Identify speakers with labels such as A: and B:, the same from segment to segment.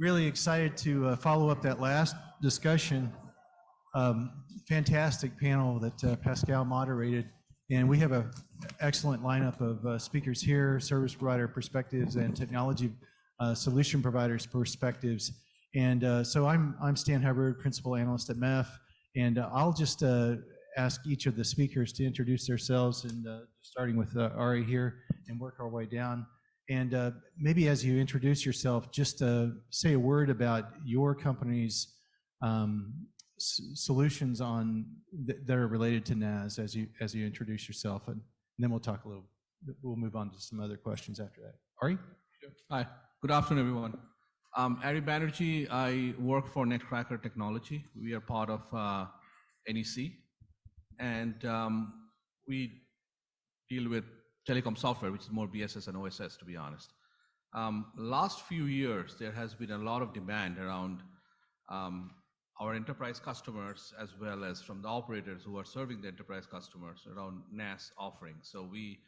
A: really excited to follow up that last discussion. Fantastic panel that Pascal moderated. And we have an excellent lineup of speakers here, service provider perspectives and technology solution providers perspectives. And so I'm Stan Hubbard, Principal Analyst at MEF, and I'll just ask each of the speakers to introduce themselves, and starting with Ari here, and work our way down. And maybe as you introduce yourself, just say a word about your company's solutions that are related to NaaS as you introduce yourself, and then we'll talk a little. We'll move on to some other questions after that. Ari?
B: Sure. Hi. Good afternoon, everyone. Ari Banerjee. I work for Netcracker Technology. We are part of NEC, and we deal with telecom software, which is more BSS and OSS, to be honest. Last few years, there has been a lot of demand around our enterprise customers, as well as from the operators who are serving the enterprise customers around NaaS offerings. So we,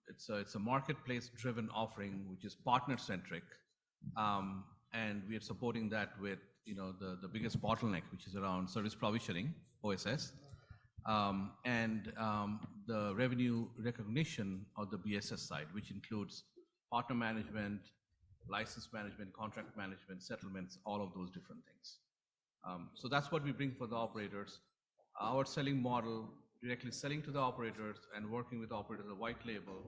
B: it's a marketplace-driven offering, which is partner-centric, and we are supporting that with the biggest bottleneck, which is around service provisioning, OSS, and the revenue recognition of the BSS side, which includes partner management, license management, contract management, settlements, all of those different things. So that's what we bring for the operators. Our selling model, directly selling to the operators and working with operators, a white label,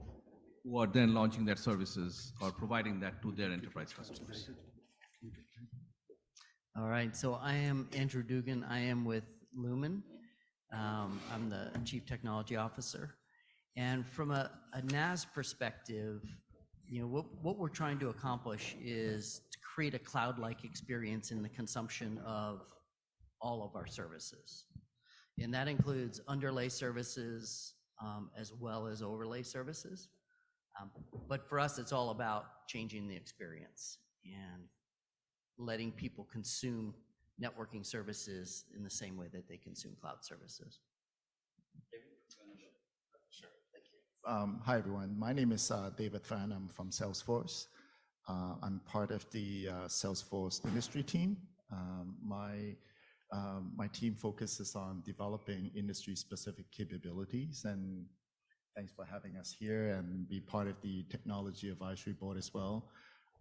B: who are then launching their services or providing that to their enterprise customers.
C: All right, so I am Andrew Dugan. I am with Lumen. I'm the Chief Technology Officer. And from a NaaS perspective, what we're trying to accomplish is to create a cloud-like experience in the consumption of all of our services. And that includes underlay services as well as overlay services. But for us, it's all about changing the experience and letting people consume networking services in the same way that they consume cloud services.
D: Sure, thank you. Hi, everyone. My name is David Fan. I'm from Salesforce. I'm part of the Salesforce industry team. My team focuses on developing industry-specific capabilities, and thanks for having us here and be part of the technology advisory board as well.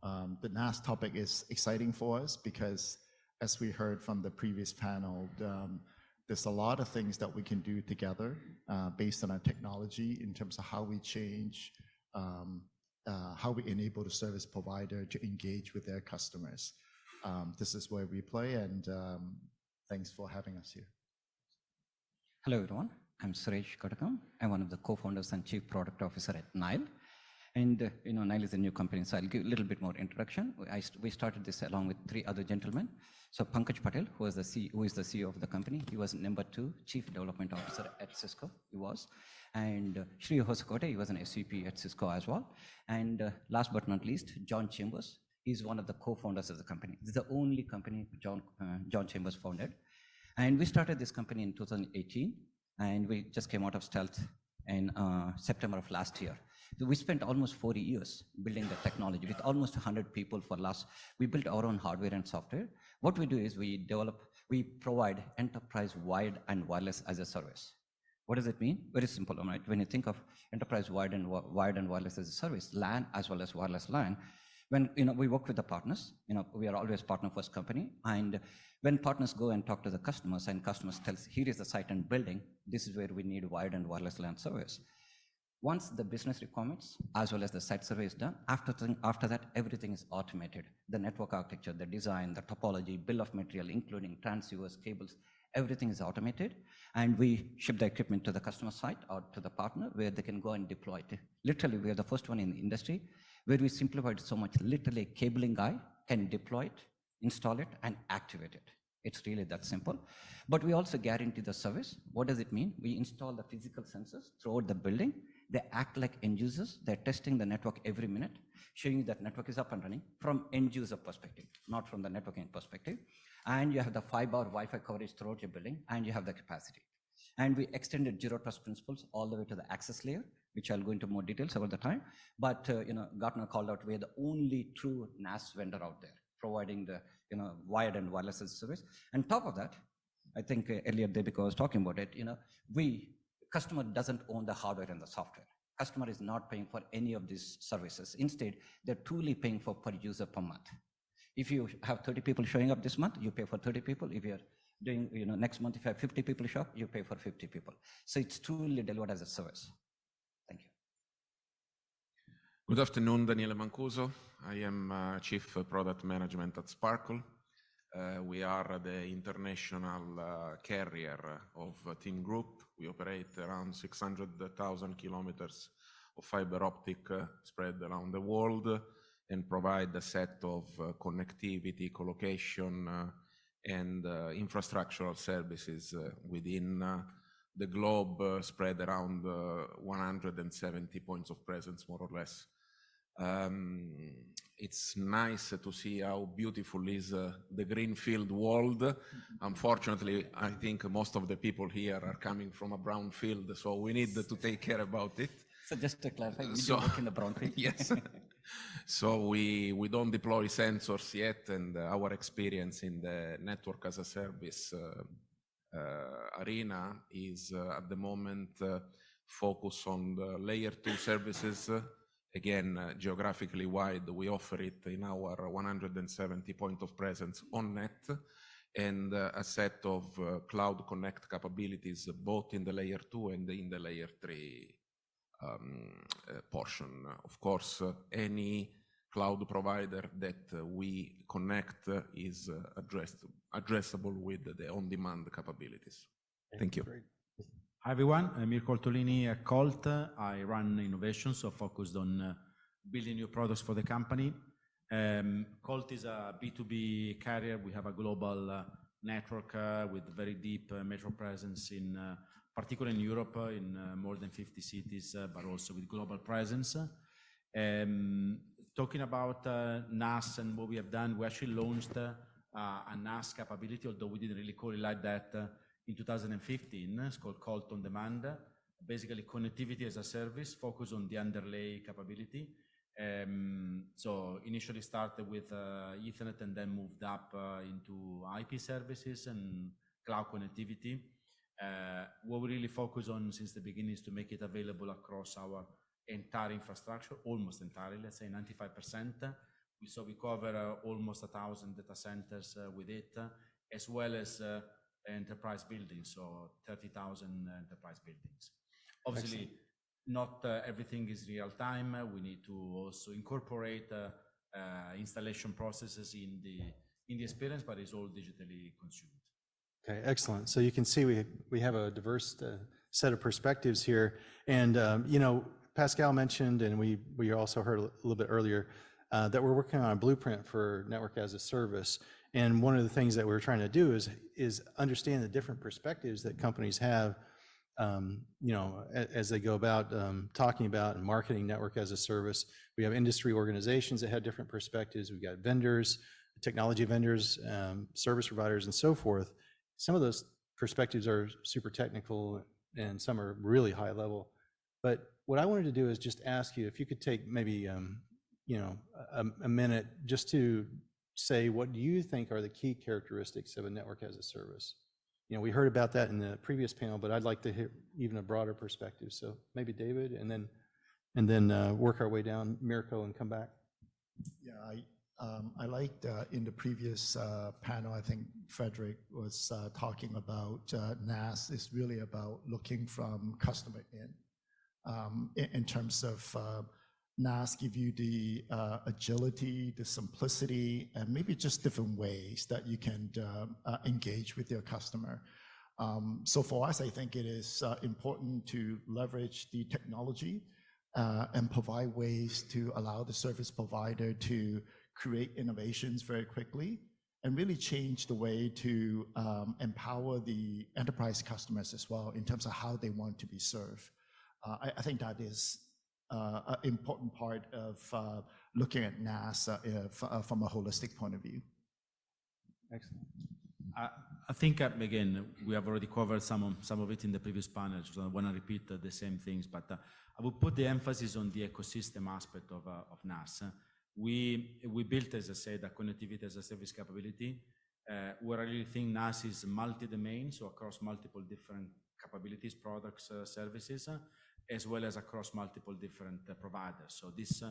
D: The NaaS topic is exciting for us because, as we heard from the previous panel, there's a lot of things that we can do together based on our technology in terms of how we change, how we enable the service provider to engage with their customers. This is where we play, and thanks for having us here.
E: Hello, everyone. I'm Suresh Kotakam. I'm one of the co-founders and Chief Product Officer at Nile. And Nile is a new company, so I'll give a little bit more introduction. We started this along with 3 other gentlemen. So Pankaj Patel, who is the CEO of the company, he was number 2 Chief Development Officer at Cisco. He was, and Shri Hosakote, he was an SVP at Cisco as well. And last but not least, John Chambers. He's one of the co-founders of the company. This is the only company John Chambers founded. And we started this company in 2018, and we just came out of stealth in September of last year. So we spent almost 40 years building the technology with almost 100 people we built our own hardware and software. What we do is we provide enterprise wired and wireless as a service. What does it mean? Very simple, right? When you think of enterprise wired and wireless as a service, LAN as well as wireless LAN, when we work with the partners, we are always partner first company, and when partners go and talk to the customers and customers tells, here is the site and building, this is where we need wired and wireless LAN service. Once the business requirements as well as the site survey is done, after that, everything is automated. The network architecture, the design, the topology, bill of material, including transceivers, cables, everything is automated. And we ship the equipment to the customer site or to the partner where they can go and deploy it. Literally, we are the first one in the industry where we simplified so much. Literally, a cabling guy can deploy it, install it, and activate it. It's really that simple. But we also guarantee the service. What does it mean? We install the physical sensors throughout the building. They act like end users. They're testing the network every minute, showing you that network is up and running from end user perspective, not from the networking perspective. And you have the 5-bar Wi-Fi coverage throughout your building, and you have the capacity. And we extended Zero Trust principles all the way to the access layer, which I'll go into more details over the time. But Gartner called out we're the only true NaaS vendor out there providing the wired and wireless as a service. And top of that, I think earlier Devika was talking about it. Customer doesn't own the hardware and the software. Customer is not paying for any of these services. Instead, they're truly paying for per user per month. If you have 30 people showing up this month, you pay for 30 people. If you're doing, next month, if you have 50 people show up, you pay for 50 people. So it's truly delivered as a service. Thank you.
F: Good afternoon, Daniele Mancuso. I am Chief Product Management at Sparkle. We are the international carrier of Team Group. We operate around 600,000 kilometers of fiber optic spread around the world and provide a set of connectivity, colocation, and infrastructural services within the globe, spread around 170 points of presence, more or less. It's nice to see how beautiful is the greenfield world. Unfortunately, I think most of the people here are coming from a brownfield, so we need to take care about it.
E: So just to clarify, we do work in the brownfield.
F: Yes. So we don't deploy sensors yet, and our experience in the network as a service arena is at the moment focused on the layer 2 services. Again, geographically wide, we offer it in our 170 point of presence on net, and a set of cloud connect capabilities, both in the layer 2 and in the layer 3 portion. Of course, any cloud provider that we connect is addressable with the on-demand capabilities. Thank you.
G: Hi everyone, I'm Mirko Altolini at Colt. I run innovation, so focused on building new products for the company. Colt is a B2B carrier. We have a global network with very deep metro presence in particularly in Europe, in more than 50 cities, but also with global presence. Talking about NaaS and what we have done, we actually launched a NaaS capability, although we didn't really call it like that, in 2015. It's called Colt On Demand. Basically, connectivity as a service, focus on the underlay capability. So initially started with Ethernet and then moved up into IP services and cloud connectivity. What we really focus on since the beginning is to make it available across our entire infrastructure, almost entirely, let's say 95%. So we cover almost 1,000 data centers with it, as well as enterprise buildings, so 30,000 enterprise buildings. Obviously, not everything is real time. We need to also incorporate installation processes in the experience, but it's all digitally consumed.
A: Okay, excellent. So you can see we have a diverse set of perspectives here. And, Pascal mentioned, and we also heard a little bit earlier, that we're working on a blueprint for network as a service. And one of the things that we're trying to do is understand the different perspectives that companies have, as they go about talking about and marketing network as a service. We have industry organizations that have different perspectives. We've got vendors, technology vendors, service providers, and so forth. Some of those perspectives are super technical and some are really high level. But what I wanted to do is just ask you if you could take maybe, a minute just to say, what do you think are the key characteristics of a network as a service? We heard about that in the previous panel, but I'd like to hear even a broader perspective. So maybe David, and then work our way down, Mirko, and come back.
D: Yeah, I liked in the previous panel, I think Frederick was talking about NaaS is really about looking from customer in terms of NaaS give you the agility, the simplicity, and maybe just different ways that you can engage with your customer. So for us, I think it is important to leverage the technology and provide ways to allow the service provider to create innovations very quickly and really change the way to empower the enterprise customers as well in terms of how they want to be served. I think that is an important part of looking at NaaS from a holistic point of view.
G: Excellent. I think, again, we have already covered some of it in the previous panel, so I want to repeat the same things, but I will put the emphasis on the ecosystem aspect of NaaS. We built, as I said, a connectivity as a service capability. Where I really think NaaS is multi-domain, so across multiple different capabilities, products, services, as well as across multiple different providers. So this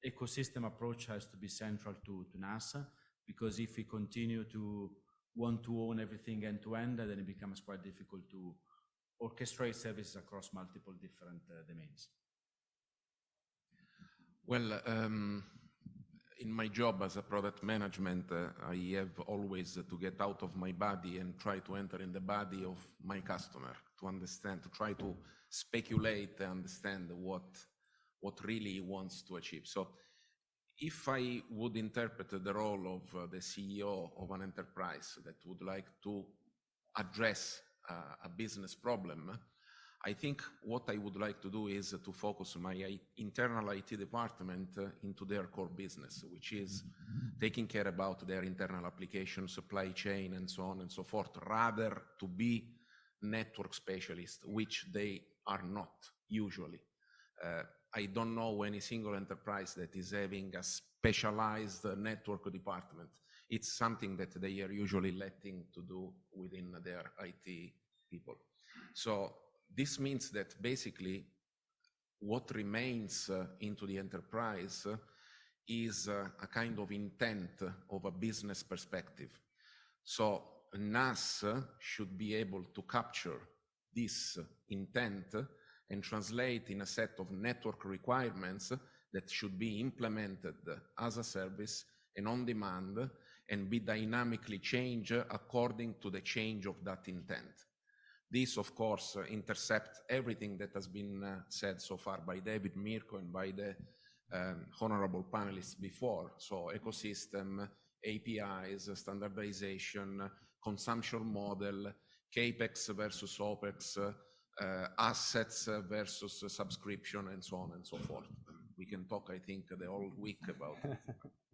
G: ecosystem approach has to be central to NaaS, because if we continue to want to own everything end to end, then it becomes quite difficult to orchestrate services across multiple different domains.
F: Well, in my job as a product management, I have always to get out of my body and try to enter in the body of my customer to understand, to try to speculate and understand what really he wants to achieve. So if I would interpret the role of the CEO of an enterprise that would like to address a business problem, I think what I would like to do is to focus my internal IT department into their core business, which is taking care about their internal application, supply chain, and so on and so forth, rather to be network specialists, which they are not usually. I don't know any single enterprise that is having a specialized network department. It's something that they are usually letting to do within their IT people. So this means that basically what remains into the enterprise is a kind of intent of a business perspective. So NaaS should be able to capture this intent and translate in a set of network requirements that should be implemented as a service and on demand and be dynamically changed according to the change of that intent. This, of course, intercepts everything that has been said so far by David, Mirko, and by the honorable panelists before. So ecosystem, APIs, standardization, consumption model, CAPEX versus OPEX, assets versus subscription, and so on and so forth. We can talk, I think, the whole week about it.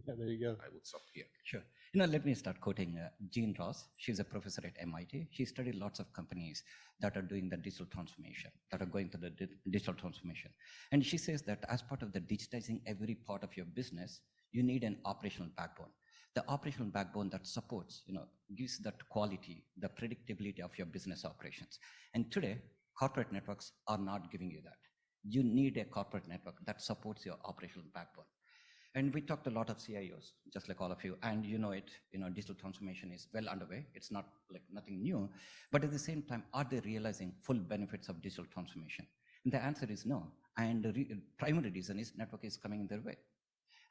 A: Yeah, there you go.
F: I would stop here.
E: Sure. Let me start quoting Jean Ross. She's a professor at MIT. She studied lots of companies that are doing the digital transformation, that are going through the digital transformation. And she says that as part of the digitizing every part of your business, you need an operational backbone. The operational backbone that supports, gives that quality, the predictability of your business operations. And today, corporate networks are not giving you that. You need a corporate network that supports your operational backbone. And we talked a lot of CIOs, just like all of you, and digital transformation is well underway. It's not like nothing new, but at the same time, are they realizing full benefits of digital transformation? And the answer is no. And the primary reason is network is coming in their way.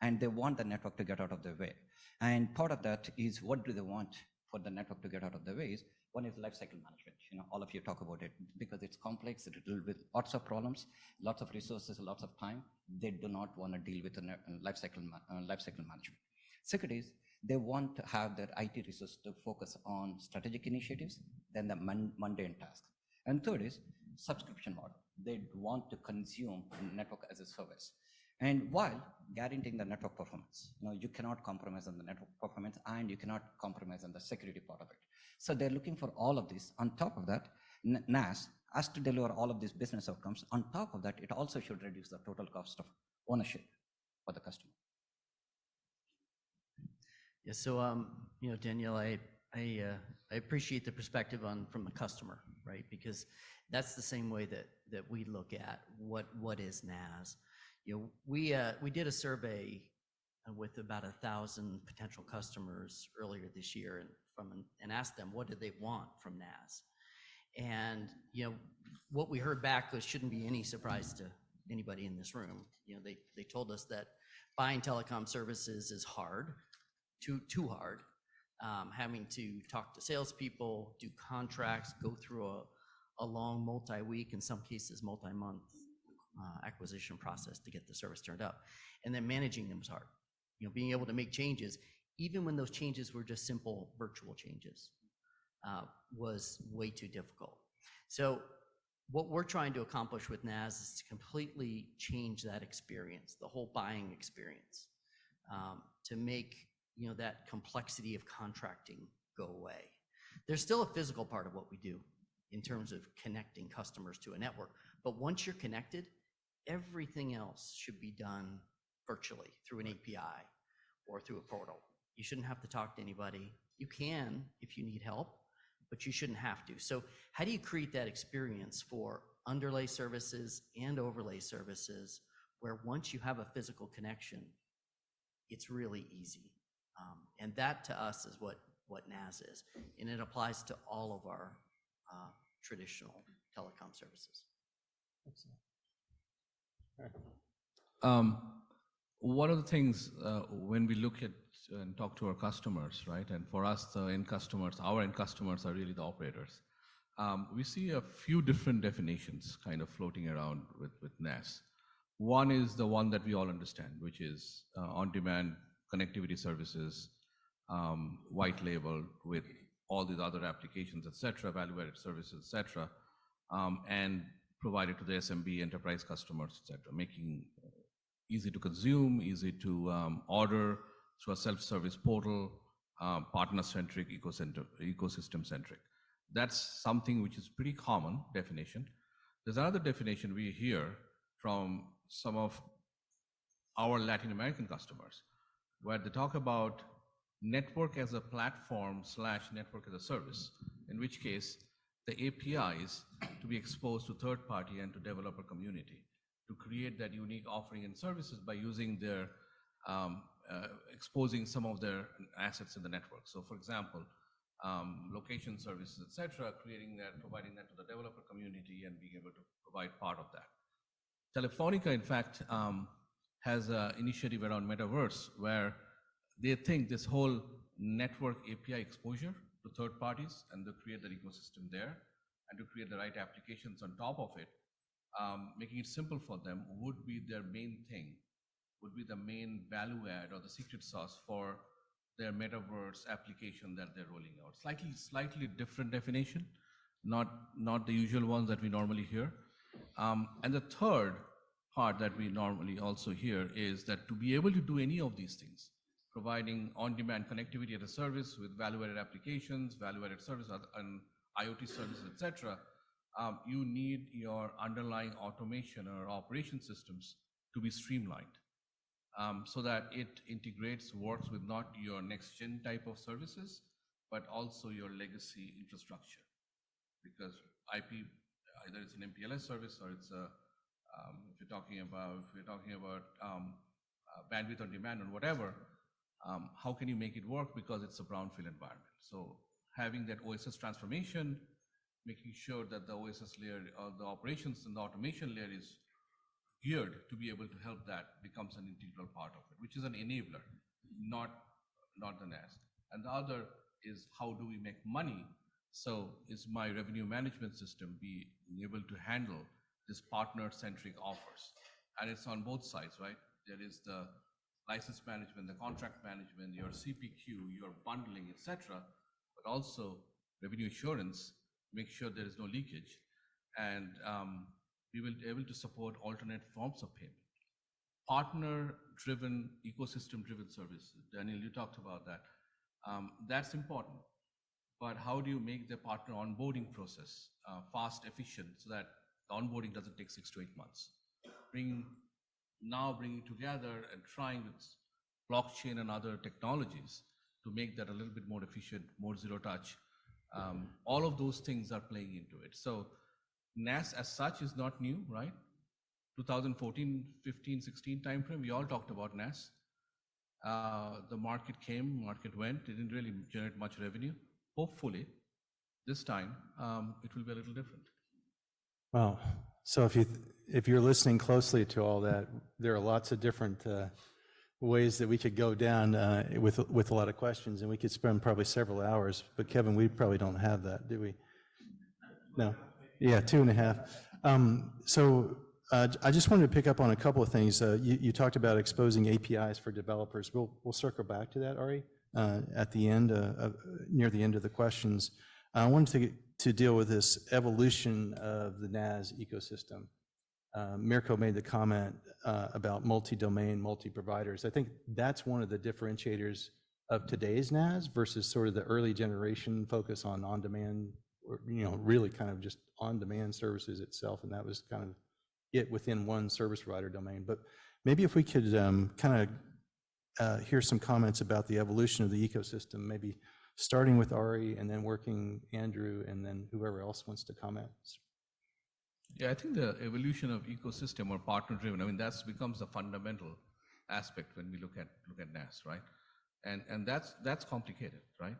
E: And they want the network to get out of their way. And part of that is, what do they want for the network to get out of their way? One is lifecycle management. All of you talk about it because it's complex. It deals with lots of problems, lots of resources, lots of time. They do not want to deal with the lifecycle management. Second is, they want to have their IT resources to focus on strategic initiatives, then the mundane tasks. And third is subscription model. They want to consume network as a service. And while guaranteeing the network performance, you cannot compromise on the network performance, and you cannot compromise on the security part of it. So they're looking for all of this. On top of that, NaaS has to deliver all of these business outcomes. On top of that, it also should reduce the total cost of ownership for the customer.
C: Yeah, so Danielle, I appreciate the perspective from the customer, right? Because that's the same way that we look at what is NaaS. We did a survey with about 1,000 potential customers earlier this year, and asked them what did they want from NaaS. And what we heard back shouldn't be any surprise to anybody in this room. They told us that buying telecom services is hard, too hard. Having to talk to salespeople, do contracts, go through a long multi-week, in some cases multi-month acquisition process to get the service turned up, and then managing them was hard. Being able to make changes, even when those changes were just simple virtual changes, was way too difficult. So what we're trying to accomplish with NaaS is to completely change that experience, the whole buying experience, to make that complexity of contracting go away. There's still a physical part of what we do in terms of connecting customers to a network, but once you're connected, everything else should be done virtually through an API or through a portal. You shouldn't have to talk to anybody. You can if you need help, but you shouldn't have to. So how do you create that experience for underlay services and overlay services where once you have a physical connection, it's really easy? And that to us is what NaaS is. And it applies to all of our traditional telecom services.
B: One of the things when we look at and talk to our customers, right? And for us, the end customers, our end customers are really the operators. We see a few different definitions kind of floating around with NaaS. One is the one that we all understand, which is on-demand connectivity services, white label with all these other applications, et cetera, value-added services, et cetera, and provided to the SMB enterprise customers, et cetera, making easy to consume, easy to order through a self-service portal, partner-centric, ecosystem-centric. That's something which is pretty common definition. There's another definition we hear from some of our Latin American customers, where they talk about network as a platform / network as a service, in which case the APIs to be exposed to third party and to developer community to create that unique offering and services by using their, exposing some of their assets in the network. So for example, location services, et cetera, creating that, providing that to the developer community and being able to provide part of that. Telefonica, in fact, has an initiative around metaverse where they think this whole network API exposure to third parties and to create that ecosystem there and to create the right applications on top of it, making it simple for them would be their main thing, would be the main value add or the secret sauce for their metaverse application that they're rolling out. Slightly different definition, not the usual ones that we normally hear. And the third part that we normally also hear is that to be able to do any of these things, providing on-demand connectivity as a service with value-added applications, value-added services and IoT services, et cetera, you need your underlying automation or operation systems to be streamlined so that it integrates, works with not your next-gen type of services, but also your legacy infrastructure. Because IP, either it's an MPLS service or it's a, if we're talking about bandwidth on demand or whatever, how can you make it work? Because it's a brownfield environment. So having that OSS transformation, making sure that the OSS layer or the operations and the automation layer is geared to be able to help that becomes an integral part of it, which is an enabler, not the NaaS. And the other is how do we make money? So is my revenue management system being able to handle this partner-centric offers? And it's on both sides, right? There is the license management, the contract management, your CPQ, your bundling, et cetera, but also revenue assurance, make sure there is no leakage. And we will be able to support alternate forms of payment. Partner-driven, ecosystem-driven services. Daniel, you talked about that. That's important. But how do you make the partner onboarding process fast, efficient, so that the onboarding doesn't take 6 to 8 months? Bringing together and trying with blockchain and other technologies to make that a little bit more efficient, more zero touch. All of those things are playing into it. So NaaS as such is not new, right? 2014, 15, 16 timeframe, we all talked about NaaS. The market came, market went, it didn't really generate much revenue. Hopefully, this time, it will be a little different.
A: Wow. So if you're listening closely to all that, there are lots of different ways that we could go down with a lot of questions, and we could spend probably several hours. But Kevin, we probably don't have that, do we? No. Yeah, 2.5. So I just wanted to pick up on a couple of things. You talked about exposing APIs for developers. We'll circle back to that, Ari, at the end, near the end of the questions. I wanted to deal with this evolution of the NaaS ecosystem. Mirko made the comment about multi-domain, multi-providers. I think that's one of the differentiators of today's NaaS versus sort of the early generation focus on-demand, or really kind of just on-demand services itself, and that was kind of it within one service provider domain. But
H: Maybe if we could kind of hear some comments about the evolution of the ecosystem, maybe starting with Ari and then working Andrew and then whoever else wants to comment.
B: Yeah, I think the evolution of ecosystem or partner-driven, I mean, that's becomes a fundamental aspect when we look at NaaS, right? And that's complicated, right?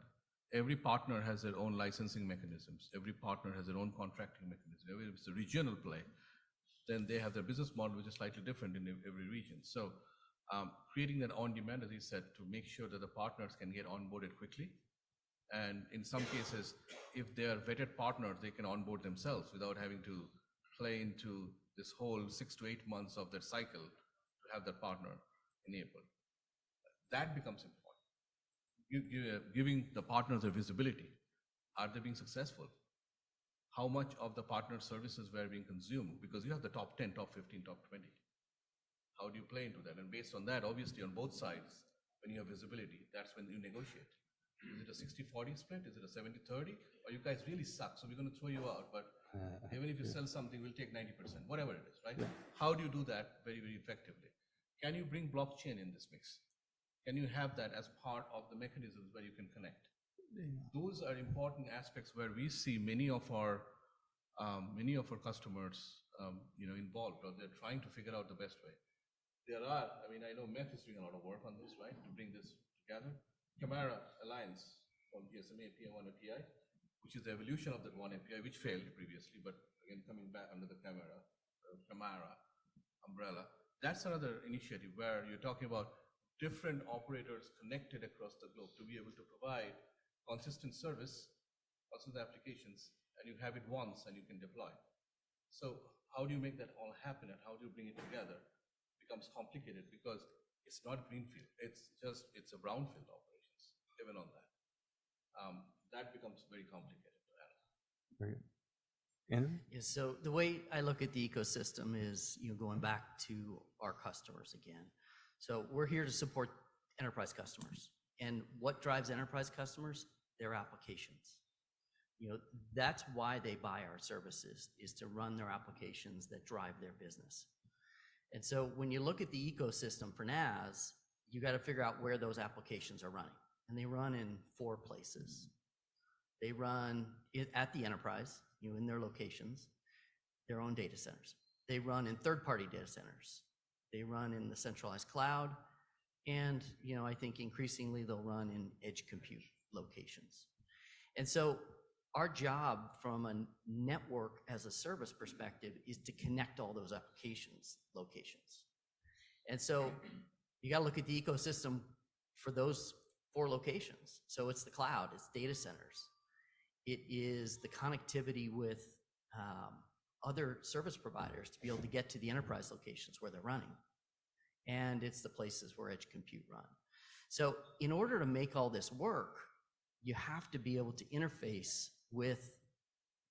B: Every partner has their own licensing mechanisms. Every partner has their own contracting mechanism. If it's a regional play, then they have their business model, which is slightly different in every region. So creating that on-demand, as you said, to make sure that the partners can get onboarded quickly. And in some cases, if they are vetted partners, they can onboard themselves without having to play into this whole 6 to 8 months of their cycle to have that partner enabled. That becomes important. Giving the partners a visibility. Are they being successful? How much of the partner services were being consumed? Because you have the top 10, top 15, top 20. How do you play into that? And based on that, obviously on both sides, when you have visibility, that's when you negotiate. Is it a 60-40 split? Is it a 70-30? Or you guys really suck, so we're going to throw you out. But even if you sell something, we'll take 90%, whatever it is, right? Yeah. How do you do that very, very effectively? Can you bring blockchain in this mix? Can you have that as part of the mechanisms where you can connect? Those are important aspects where we see many of our customers, involved, or they're trying to figure out the best way. There are, I mean, I know MEF is doing a lot of work on this, right, to bring this together. Camara Alliance from GSMA API1 API, which is the evolution of that one API, which failed previously, but again, coming back under the Camara umbrella. That's another initiative where you're talking about different operators connected across the globe to be able to provide consistent service, consistent applications, and you have it once and you can deploy. So how do you make that all happen and how do you bring it together? It becomes complicated because it's not greenfield. It's a brownfield operations, even on that. That becomes very complicated to handle.
H: Very good. Andrew?
C: Yeah, so the way I look at the ecosystem is, going back to our customers again. So we're here to support enterprise customers. And what drives enterprise customers? Their applications. That's why they buy our services, is to run their applications that drive their business. And so when you look at the ecosystem for NaaS, you got to figure out where those applications are running. And they run in 4 places. They run at the enterprise, in their locations, their own data centers. They run in third-party data centers. They run in the centralized cloud. And, I think increasingly they'll run in edge compute locations. And so our job from a network as a service perspective is to connect all those locations. And so you got to look at the ecosystem for those 4 locations. So it's the cloud, it's data centers. It is the connectivity with other service providers to be able to get to the enterprise locations where they're running. And it's the places where edge compute run. So in order to make all this work, you have to be able to interface with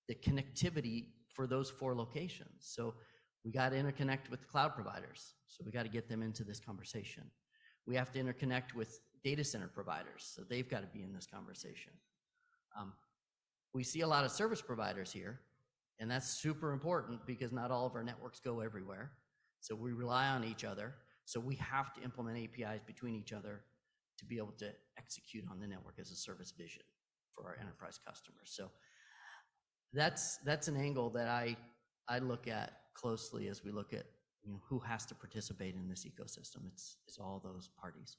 C: the connectivity for those 4 locations. So we got to interconnect with the cloud providers. So we got to get them into this conversation. We have to interconnect with data center providers. So they've got to be in this conversation. We see a lot of service providers here, and that's super important because not all of our networks go everywhere. So we rely on each other. So we have to implement APIs between each other to be able to execute on the network as a service vision for our enterprise customers. So that's an angle that I look at closely as we look at who has to participate in this ecosystem. It's all those parties.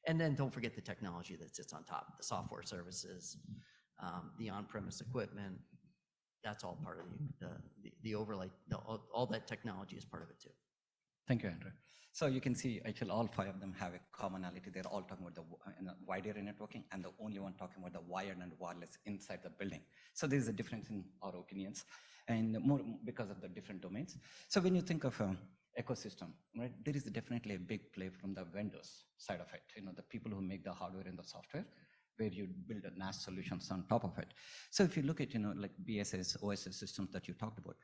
C: And then don't forget the technology that sits on top, the software services, the on-premise equipment. That's all part of the overlay. All that technology is part of it too.
E: Thank you, Andrew. So you can see actually all 5 of them have a commonality. They're all talking about the wide area networking and the only one talking about the wired and wireless inside the building. So there's a difference in our opinions and more because of the different domains. So when you think of ecosystem, right, there is definitely a big play from the vendors side of it, the people who make the hardware and the software, where you build a NaaS solutions on top of it. So if you look at, like BSS, OSS systems that you talked about,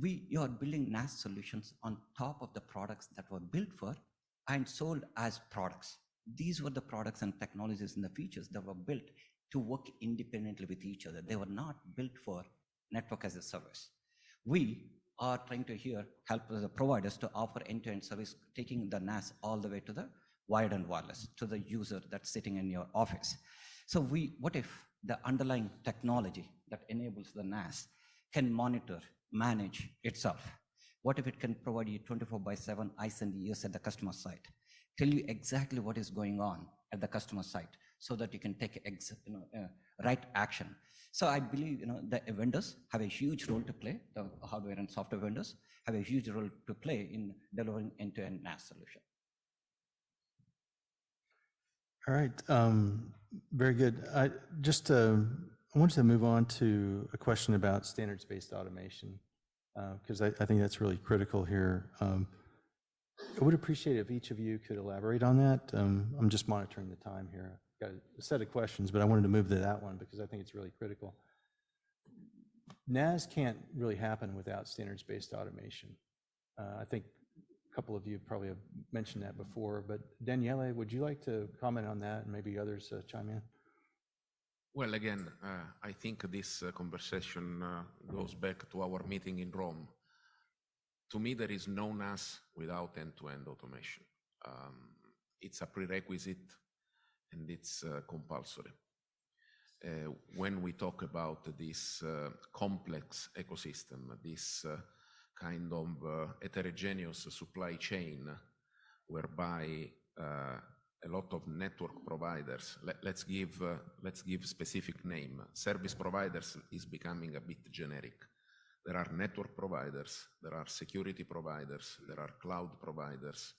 E: you are building NaaS solutions on top of the products that were built for and sold as products. These were the products and technologies and the features that were built to work independently with each other. They were not built for network as a service. We are trying to here help the providers to offer end-to-end service, taking the NaaS all the way to the wired and wireless to the user that's sitting in your office. So what if the underlying technology that enables the NaaS can monitor, manage itself? What if it can provide you 24/7 eyes and ears at the customer site, tell you exactly what is going on at the customer site, so that you can take right action? So I believe the vendors have a huge role to play. The hardware and software vendors have a huge role to play in delivering end-to-end NaaS solution.
H: All right, very good. I wanted to move on to a question about standards-based automation, because I think that's really critical here. I would appreciate if each of you could elaborate on that. I'm just monitoring the time here. I've got a set of questions, but I wanted to move to that one because I think it's really critical. NaaS can't really happen without standards-based automation. I think a couple of you probably have mentioned that before, but Daniele, would you like to comment on that, and maybe others chime in?
F: Well, again, I think this conversation goes back to our meeting in Rome. To me, there is no NaaS without end-to-end automation. It's a prerequisite and it's compulsory. When we talk about this complex ecosystem, this kind of heterogeneous supply chain, whereby a lot of network providers, let's give specific name. Service providers is becoming a bit generic. There are network providers, there are security providers, there are cloud providers,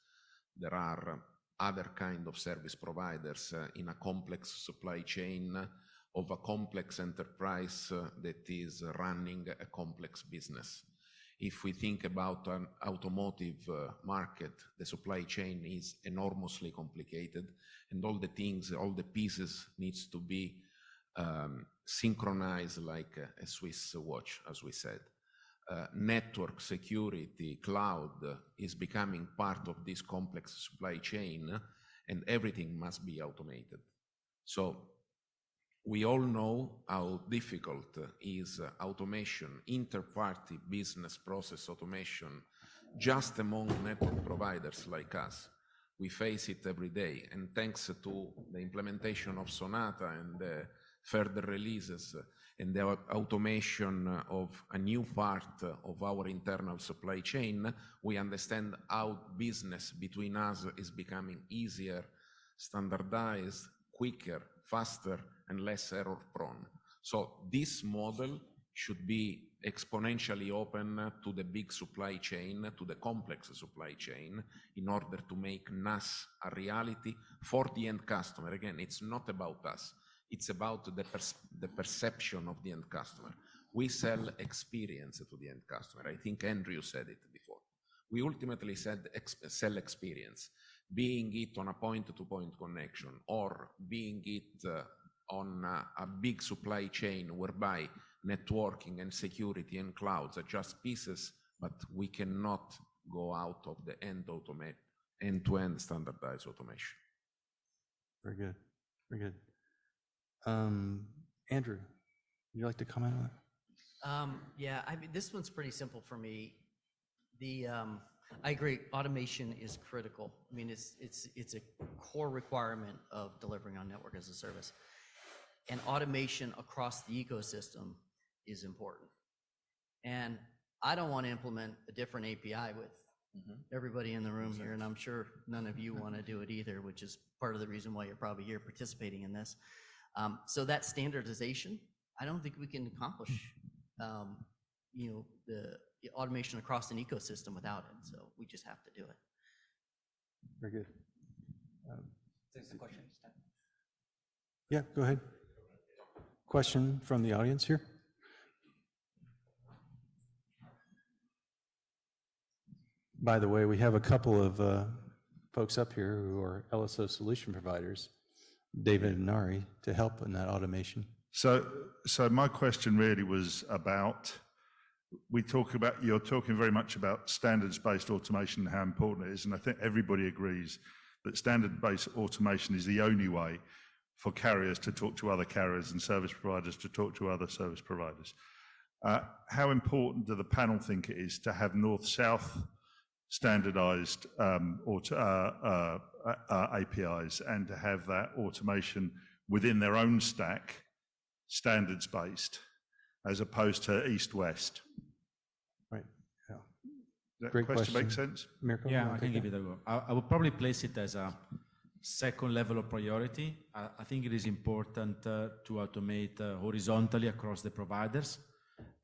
F: there are other kind of service providers in a complex supply chain of a complex enterprise that is running a complex business. If we think about an automotive market, the supply chain is enormously complicated, and all the things, all the pieces needs to be synchronized like a Swiss watch, as we said. Network, security, cloud is becoming part of this complex supply chain, and everything must be automated. So we all know how difficult is automation, inter-party business process automation, just among network providers like us. We face it every day, and thanks to the implementation of Sonata and the further releases and the automation of a new part of our internal supply chain, we understand how business between us is becoming easier, standardized, quicker, faster, and less error prone. So this model should be exponentially open to the big supply chain, to the complex supply chain, in order to make NaaS a reality for the end customer. Again, it's not about us. It's about the perception of the end customer. We sell experience to the end customer. I think Andrew said it before. We ultimately sell experience, being it on a point-to-point connection, or being it on a big supply chain whereby networking and security and clouds are just pieces, but we cannot go out of the end-to-end standardized automation.
H: Very good, very good. Andrew, would you like to comment on that?
C: Yeah, I mean, this one's pretty simple for me. I agree, automation is critical. I mean, it's a core requirement of delivering on network as a service. And automation across the ecosystem is important. And I don't want to implement a different API with everybody in the room here, and I'm sure none of you want to do it either, which is part of the reason why you're probably here participating in this. So that standardization, I don't think we can accomplish, the automation across an ecosystem without it. So we just have to do it.
H: Very good.
E: There's a question.
H: Yeah, go ahead. Question from the audience here. By the way, we have a couple of folks up here who are LSO solution providers, David and Nari, to help in that automation.
I: So my question really was about, you're talking very much about standards-based automation and how important it is, and I think everybody agrees that standard-based automation is the only way for carriers to talk to other carriers and service providers to talk to other service providers. how important do the panel think it is to have north-south standardized APIs and to have that automation within their own stack, standards-based, as opposed to east-west?
H: Right, yeah.
I: Does that
H: Great
I: question make
H: question.
I: sense?
H: Mirko, you
G: Yeah,
H: wanna
G: I can
H: take
G: give
H: that?
G: it a go. I would probably place it as a second level of priority. I think it is important to automate horizontally across the providers.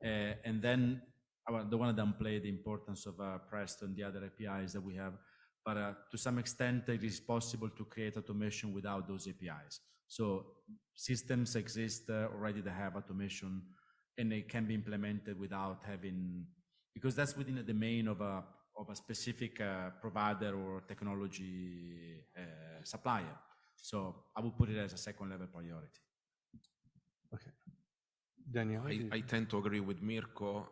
G: And then I don't want to downplay the importance of Presto and the other APIs that we have, but to some extent it is possible to create automation without those APIs. So systems exist already that have automation, and they can be implemented without having, because that's within the domain of a specific provider or technology supplier. So I would put it as a second level priority.
H: Okay. Danielle?
F: I tend to agree with Mirko.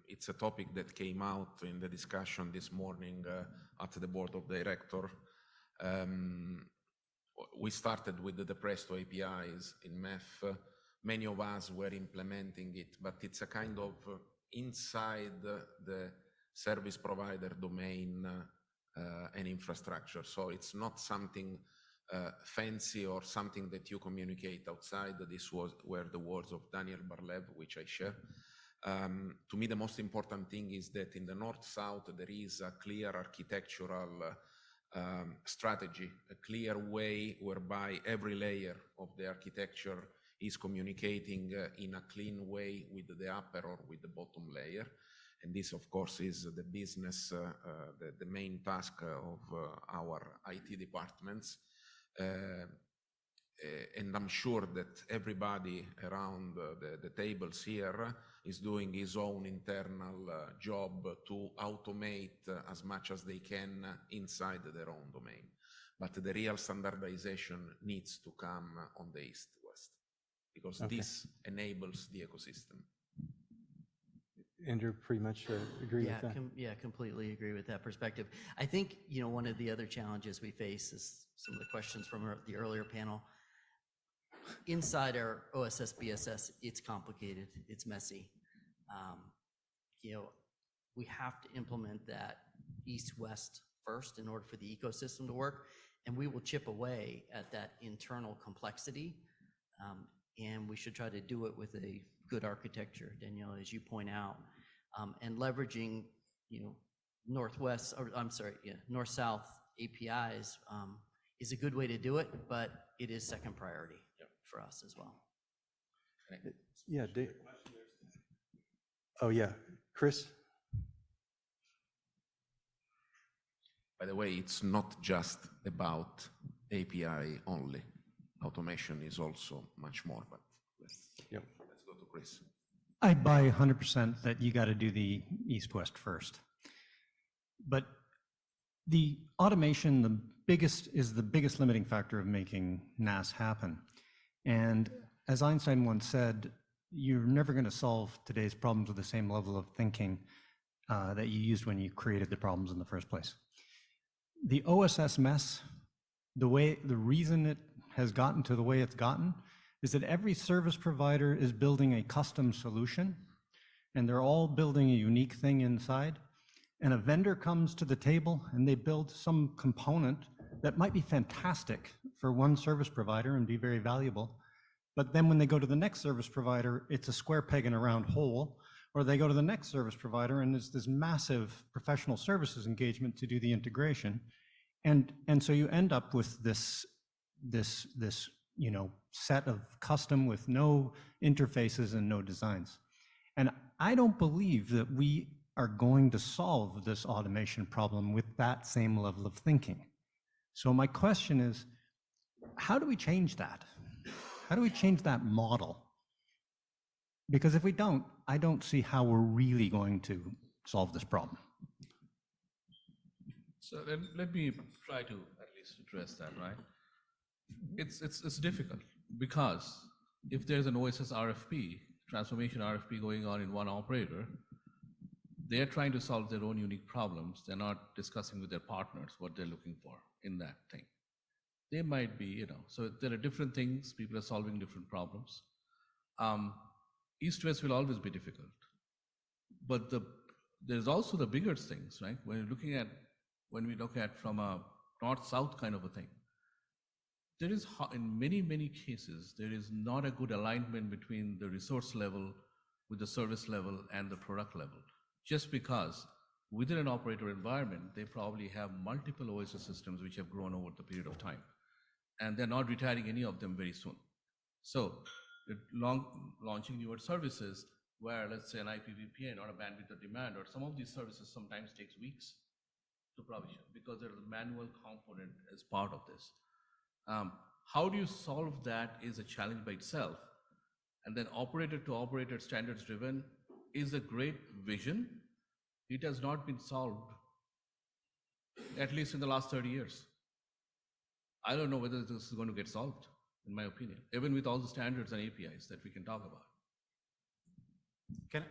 F: It's a topic that came out in the discussion this morning at the board of directors. We started with the Presto APIs in MEF. Many of us were implementing it, but it's a kind of inside the service provider domain and infrastructure. So it's not something fancy or something that you communicate outside. This were the words of Daniel Barlev, which I share. To me, the most important thing is that in the north-south, there is a clear architectural strategy, a clear way whereby every layer of the architecture is communicating in a clean way with the upper or with the bottom layer. And this, of course, is the business, the main task of our IT departments. And I'm sure that everybody around the tables here is doing his own internal job to automate as much as they can inside their own domain. But the real standardization needs to come on the east-west, because this enables the ecosystem.
H: Andrew, pretty much agree with that?
C: Yeah, completely agree with that perspective. I think, one of the other challenges we face is some of the questions from the earlier panel. Inside our OSS BSS, it's complicated, it's messy. We have to implement that east-west first in order for the ecosystem to work, and we will chip away at that internal complexity, and we should try to do it with a good architecture, Danielle, as you point out, and leveraging, north-south APIs is a good way to do it, but it is second priority for us as well.
H: Yeah, Dave. Oh, yeah. Chris?
F: By the way, it's not just about API only. Automation is also much more, but let's go to Chris.
J: I buy 100% that you got to do the east-west first. But the automation, the biggest limiting factor of making NaaS happen. And as Einstein once said, you're never going to solve today's problems with the same level of thinking that you used when you created the problems in the first place. The OSS mess, the reason it has gotten to the way it's gotten is that every service provider is building a custom solution, and they're all building a unique thing inside. And a vendor comes to the table and they build some component that might be fantastic for one service provider and be very valuable. But then when they go to the next service provider, it's a square peg in a round hole, or they go to the next service provider and there's this massive professional services engagement to do the integration. And so you end up with this set of custom with no interfaces and no designs. And I don't believe that we are going to solve this automation problem with that same level of thinking. So my question is, how do we change that? How do we change that model? Because if we don't, I don't see how we're really going to solve this problem.
B: So let me try to at least address that, right? It's difficult because if there's an OSS RFP, transformation RFP going on in one operator, they're trying to solve their own unique problems. They're not discussing with their partners what they're looking for in that thing. They might be, so there are different things, people are solving different problems. East-West will always be difficult. But there's also the bigger things, right? When we look at from a north-south kind of a thing, there is, in many, many cases, there is not a good alignment between the resource level with the service level and the product level, just because within an operator environment, they probably have multiple OSS systems which have grown over the period of time, and they're not retiring any of them very soon. So launching newer services where, let's say, an IPVPN or a bandwidth on demand or some of these services sometimes takes weeks to provision because there's a manual component as part of this. How do you solve that is a challenge by itself. And then operator to operator standards driven is a great vision. It has not been solved, at least in the last 30 years. I don't know whether this is going to get solved, in my opinion, even with all the standards and APIs that we can talk about.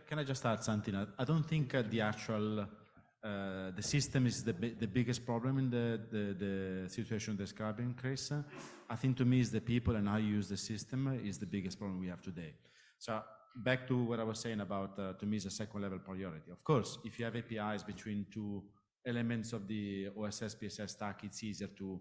G: Can I just add something? I don't think the actual the system is the biggest problem in the situation describing, Chris. I think to me is the people and how you use the system is the biggest problem we have today. So back to what I was saying about, to me, is a second level priority. Of course, if you have APIs between two elements of the OSS PSS stack, it's easier to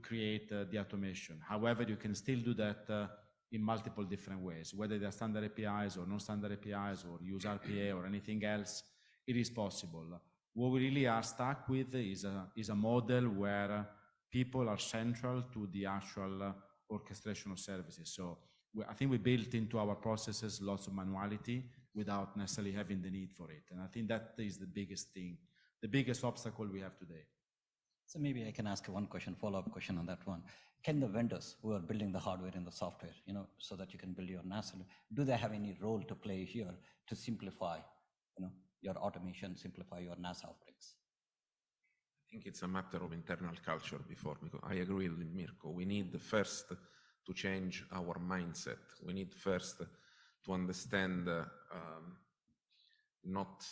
G: create the automation. However, you can still do that in multiple different ways, whether they're standard APIs or non-standard APIs or use RPA or anything else, it is possible. What we really are stuck with is a model where people are central to the actual orchestration of services. So I think we built into our processes lots of manuality without necessarily having the need for it. And I think that is the biggest thing, the biggest obstacle we have today.
E: So maybe I can ask one question, follow-up question on that one. Can the vendors who are building the hardware and the software, so that you can build your NaaS, do they have any role to play here to simplify, your automation, simplify your NaaS offerings?
F: I think it's a matter of internal culture because I agree with Mirko. We need first to change our mindset. We need first to understand not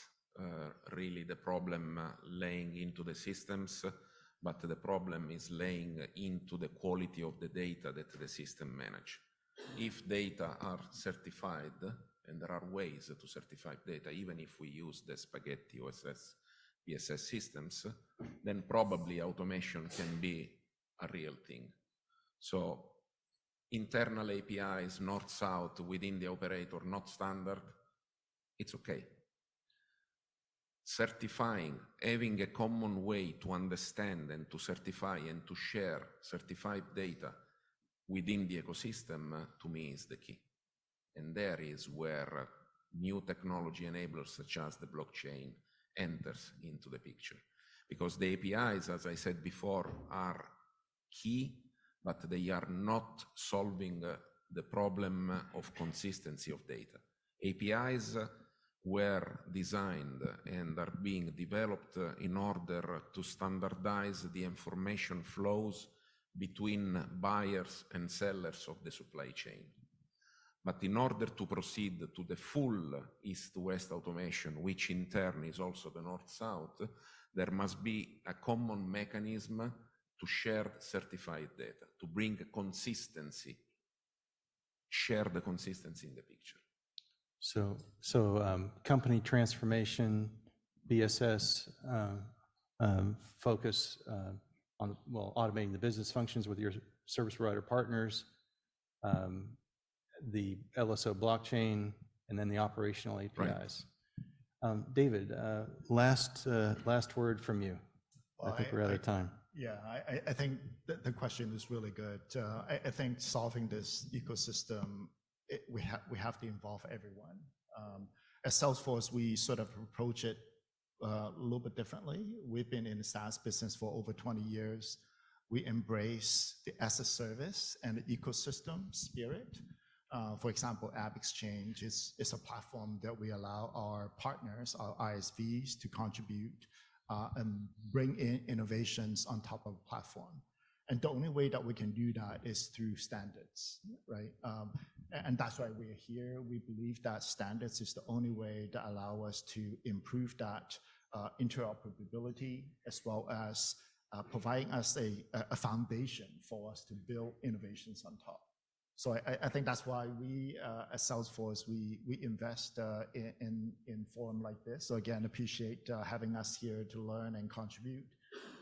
F: really the problem laying into the systems, but the problem is laying into the quality of the data that the system manage. If data are certified, and there are ways to certify data, even if we use the spaghetti OSS PSS systems, then probably automation can be a real thing. So internal APIs, north-south, within the operator, not standard, it's okay. Certifying, having a common way to understand and to certify and to share certified data within the ecosystem, to me, is the key. And there is where new technology enablers such as the blockchain enters into the picture. Because the APIs, as I said before, are key, but they are not solving the problem of consistency of data. APIs were designed and are being developed in order to standardize the information flows between buyers and sellers of the supply chain. But in order to proceed to the full east-west automation, which in turn is also the north-south, there must be a common mechanism to share certified data, to bring consistency, share the consistency in the picture.
H: So company transformation, BSS, focus on, automating the business functions with your service provider partners, the LSO blockchain, and then the operational APIs. Right. David, last word from you. I think we're out of time.
D: Yeah, I think the question is really good. I think solving this ecosystem, we have to involve everyone. At Salesforce, we sort of approach it a little bit differently. We've been in the SaaS business for over 20 years. We embrace the as a service and the ecosystem spirit. For example, App Exchange is a platform that we allow our partners, our ISVs, to contribute and bring in innovations on top of the platform. And the only way that we can do that is through standards, right? And that's why we're here. We believe that standards is the only way that allow us to improve that interoperability, as well as providing us a foundation for us to build innovations on top. So I think that's why we, at Salesforce, we invest in forum like this. So again, appreciate having us here to learn and contribute.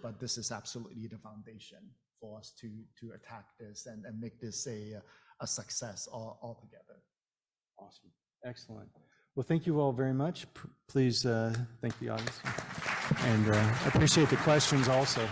D: But this is absolutely the foundation for us to attack this and make this a success altogether.
H: Awesome. Excellent. Well, thank you all very much. Please thank the audience. And I appreciate the questions also.